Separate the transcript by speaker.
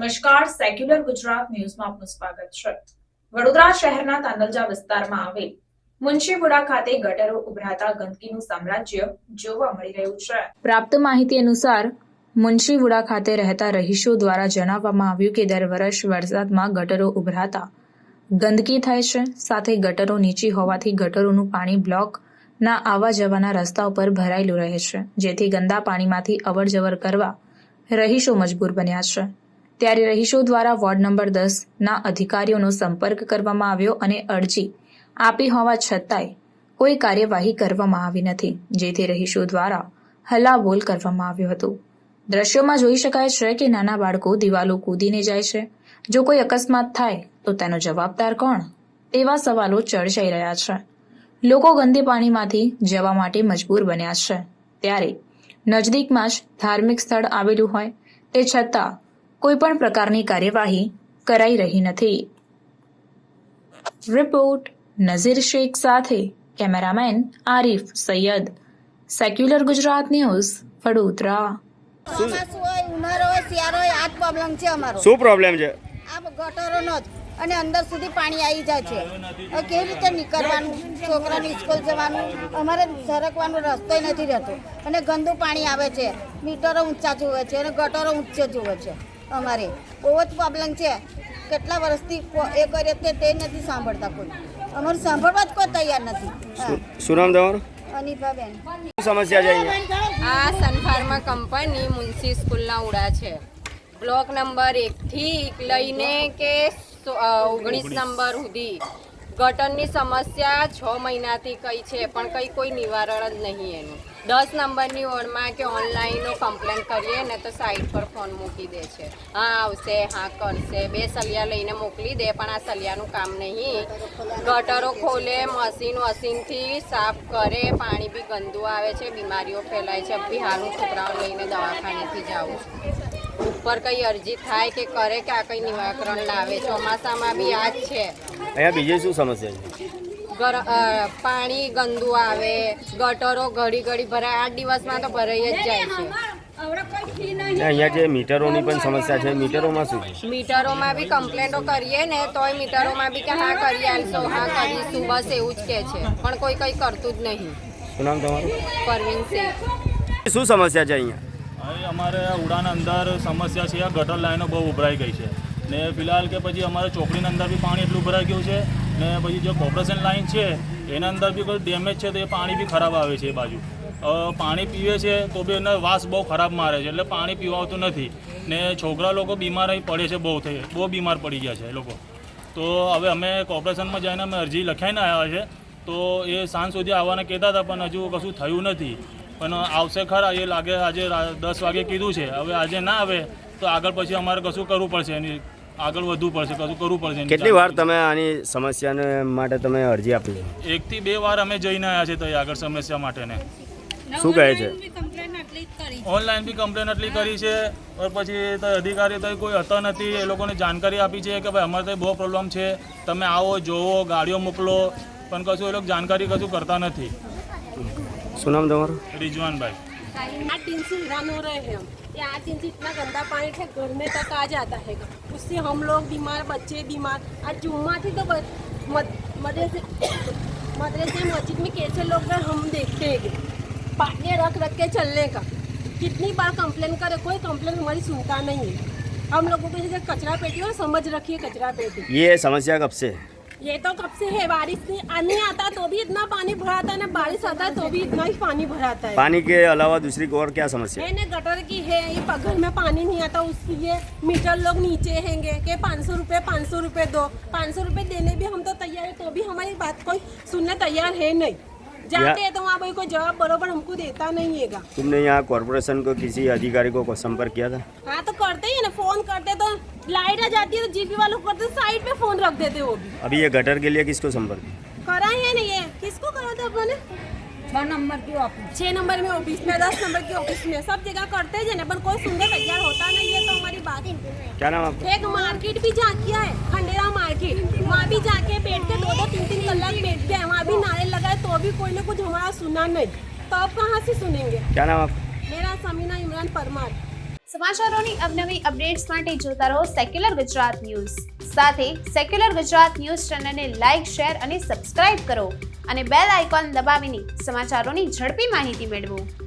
Speaker 1: નમસ્કાર, સેક્યુલર ગુજરાત ન્યૂઝમાં આપનું સ્વાગત છે। વડોદરા શહેરના તાંડલજા વિસ્તારમાં આવેલ મુનશીપુરા ખાતે ગટરો ઉભરાતા ગંદકીનું સામ્રાજ્ય જોવા મળી રહ્યું છે। પ્રાપ્ત માહિતી અનુસાર મુનશીપુરા ખાતે રહેતા રહીશો દ્વારા જણાવવામાં આવ્યું કે દર વર્ષ વરસાદમાં ગટરો ઉભરાતા ગંદકી થાય છે, સાથે ગટરો નીચી હોવાથી ગટરોનું પાણી બ્લોકના આવવા જવાના રસ્તા ઉપર ભરાયેલું રહે છે, જેથી ગંદા પાણીમાંથી અવરજવર કરવા રહીશો મજબૂર બન્યા છે। ત્યારે રહીશો દ્વારા વોર્ડ નંબર 10ના અધિકારીઓનો સંપર્ક કરવામાં આવ્યો અને અરજી આપી હોવા છતાંય કોઈ કાર્યવાહી કરવામાં આવી નથી, જેથી રહીશો દ્વારા હલ્લાબોલ કરવામાં આવ્યો હતો। દ્રશ્યોમાં જોઈ શકાય છે કે નાના બાળકો દિવાલો કૂદીને જાય છે। જો કોઈ અકસ્માત થાય તો તેનો જવાબદાર કોણ? તેવા સવાલો ચર્ચાઈ રહ્યા છે। લોકો ગંદે પાણીમાંથી જવા માટે મજબૂર બન્યા છે। ત્યારે નજદીકમાં જ ધાર્મિક સ્થળ આવેલું હોય તે છતાં કોઈ પણ પ્રકારની કાર્યવાહી કરાઈ રહી નથી। રિપોર્ટ નઝીર શેખ સાથે cameraman Arif Sayed, secular Gujarat news, Vadodara.
Speaker 2: ઉનાળો હોય, શિયાળો હોય, આ જ પ્રોબ્લેમ છે અમારો।
Speaker 3: શું પ્રોબ્લેમ છે?
Speaker 2: આ ગટરોનો જ, અને અંદર સુધી પાણી આવી જાય છે। હવે કેવી રીતે નીકળવાનું? છોકરાની સ્કૂલ જવાનું, અમારે સરકવાનો રસ્તો નથી રહેતો, અને ગંદુ પાણી આવે છે। મીટરો ઊંચા જુએ છે અને ગટરો ઊંચે જુએ છે। અમારે બહુ જ પ્રોબ્લેમ છે। કેટલા વર્ષથી એ કરીએ તે નથી સાંભળતા કોઈ, અમારું સાંભળવા જ કોઈ તૈયાર નથી।
Speaker 3: શું નામ તમારું?
Speaker 2: અનિભાબેન।
Speaker 3: સમસ્યા છે અહીંયા?
Speaker 4: આ સનફાર્મા કંપની મુનશી સ્કૂલના ઉડા છે। બ્લોક નંબર 1 થી લઈને કે 19 નંબર સુધી ગટરની સમસ્યા 6 મહિનાથી કઈ છે, પણ કોઈ નિવારણ જ નહીં એનું। 10 નંબરની વોર્ડમાં કે ઓનલાઈન કમ્પ્લેન કરીએ ને તો સાઈડ પર ફોન મૂકી દે છે, હા આવશે, હા કરશે, 2 સલિયા લઈને મોકલી દે, પણ આ સલિયાનું કામ નહીં। ગટરો ખોલે, મશીનથી સાફ કરે, પાણી બી ગંદુ આવે છે, બીમારીઓ ફેલાય છે। બિહારનું છોકરાઓ લઈને દવાખાનેથી જાઉં છું, ઉપર કઈ અરજી થાય કે કરે કે આ કઈ નિવારણ લાવે। ચોમાસામાં બી આ જ છે।
Speaker 3: અહીંયા બીજી શું સમસ્યા છે?
Speaker 4: પાણી ગંદુ આવે, ગટરો ઘડી ભરાય, 8 દિવસમાં તો ભરાઈ જ જાય છે।
Speaker 3: અહીંયા જે મીટરોની પણ સમસ્યા છે, મીટરોમાં શું છે?
Speaker 4: મીટરોમાં બી કમ્પ્લેન્ટો કરીએ ને તોય મીટરોમાં બી કે હા કરી આલશો, હા કરીશું, બસ એવું જ કહે છે, પણ કોઈ કંઈ કરતું જ નહીં।
Speaker 3: શું નામ તમારું?
Speaker 4: પરવીન શેખ।
Speaker 3: શું સમસ્યા છે અહીંયા?
Speaker 5: અહીં અમારે ઉડાન અંદર સમસ્યા છે, આ ગટર લાઈનો બહુ ઉભરાઈ ગઈ છે ને ફિલહાલ કે પછી અમારે ચોકડીની અંદર બી પાણી એટલું ભરાઈ ગયું છે ને પછી જે કોર્પોરેશન લાઈન છે એના અંદર બી કોઈ ડેમેજ છે તો એ પાણી બી ખરાબ આવે છે। એ બાજુ પાણી પીવે છે તો બી એને વાસ બહુ ખરાબ મારે છે, એટલે પાણી પીવાતું નથી ને છોકરા લોકો બીમાર પડે છે, બહુ બીમાર પડી ગયા છે એ લોકો। તો હવે અમે કોર્પોરેશનમાં જઈને અમે અરજી લખાઈને આવ્યા છે, તો એ સાંજ સુધી આવવાના કહેતા હતા, પણ હજુ કશું થયું નથી। પણ આવશે ખરા એ લાગે, આજે 10 વાગે કીધું છે, હવે આજે ના આવે તો આગળ પછી અમારે કશું કરવું પડશે, એની આગળ વધવું પડશે, કશું કરવું પડશે।
Speaker 3: કેટલી વાર તમે આની સમસ્યાને માટે તમે અરજી આપી?
Speaker 5: 1 થી 2 વાર અમે જઈને આવ્યા છે તો આગળ સમસ્યા માટે ને।
Speaker 3: શું કહે છે?
Speaker 5: ઓનલાઈન બી કમ્પ્લેન એટલી કરી છે, પછી તો અધિકારી તો કોઈ હતા નથી, એ લોકોને જાણકારી આપી છે કે ભાઈ અમારે તો બહુ પ્રોબ્લેમ છે, તમે આવો જોવો, ગાડીઓ મોકલો, પણ કશું એ લોકો જાણકારી કશું કરતા નથી।
Speaker 3: શું નામ તમારું?
Speaker 5: रिजवान भाई।
Speaker 6: 8 दिन से हैरान हो रहे हैं हम। ये 8 दिन से इतना गंदा पानी है, घर में तक आ जाता है, उससे हम लोग बीमार, बच्चे बीमार। आज जुम्मा थी तो मदरसे मस्जिद में कैसे लोग गए हम देखते हैं, पानी रख के चलने का। कितनी बार कंप्लेन करे, कोई कंप्लेन हमारी सुनता नहीं है। हम लोगों को जैसे कचरा पेटी और समझ रखिए कचरा पेटी।
Speaker 3: ये समस्या कब से?
Speaker 6: ये तो कब से है, बारिश से नहीं आता तो भी इतना पानी भराता है ना, बारिश आता है तो भी इतना ही पानी भराता है।
Speaker 3: पानी के अलावा दूसरी और क्या समस्या
Speaker 6: है ना? गटर की है, ये घर में पानी नहीं आता उसकी ये मीटर लोग नीचे हैंगे कि 500 रुपये दो। 500 रुपये देने भी हम तो तैयार है, तो भी हमारी बात कोई सुनने तैयार है नहीं। जाते हैं तो वहाँ भाई कोई जवाब बरोबर हमको देता नहीं है।
Speaker 3: तुमने यहाँ कॉर्पोरेशन को किसी अधिकारी को संपर्क किया था?
Speaker 6: हाँ तो करते ही ना, फोन करते तो लाइट आ जाती है तो जीपी वालों को करते साइड पे फोन रख देते वो भी।
Speaker 3: अभी ये गटर के लिए किसको संपर्क?
Speaker 6: कराए है ना, ये किसको करा था अपने? 6 नंबर की ऑफिस, 6 नंबर में ऑफिस में, 10 नंबर की ऑफिस में, सब जगह करते हैं ना, पर कोई सुनने तैयार होता नहीं है। तो हमारी बात
Speaker 3: क्या नाम आपका?
Speaker 6: एक मार्केट भी जा किया है, खंडेरा मार्केट, वहाँ भी जाके बैठ के 2-3 कलाक बैठ गए, वहाँ भी नारे लगाए तो भी कोई ने कुछ हमारा सुना नहीं, तो अब कहाँ से सुनेंगे?
Speaker 3: क्या नाम आपका?
Speaker 6: मेरा समीना इमरान परमार।
Speaker 7: સમાચારોની અવનવી અપડેટ્સ માટે જોતા રહો સેક્યુલર ગુજરાત ન્યૂઝ. સાથે સેક્યુલર ગુજરાત ન્યૂઝ ચેનલને લાઇક, શેર અને સબસ્ક્રાઇબ કરો અને બેલ આઇકોન દબાવીને સમાચારોની ઝડપી માહિતી મેળવો.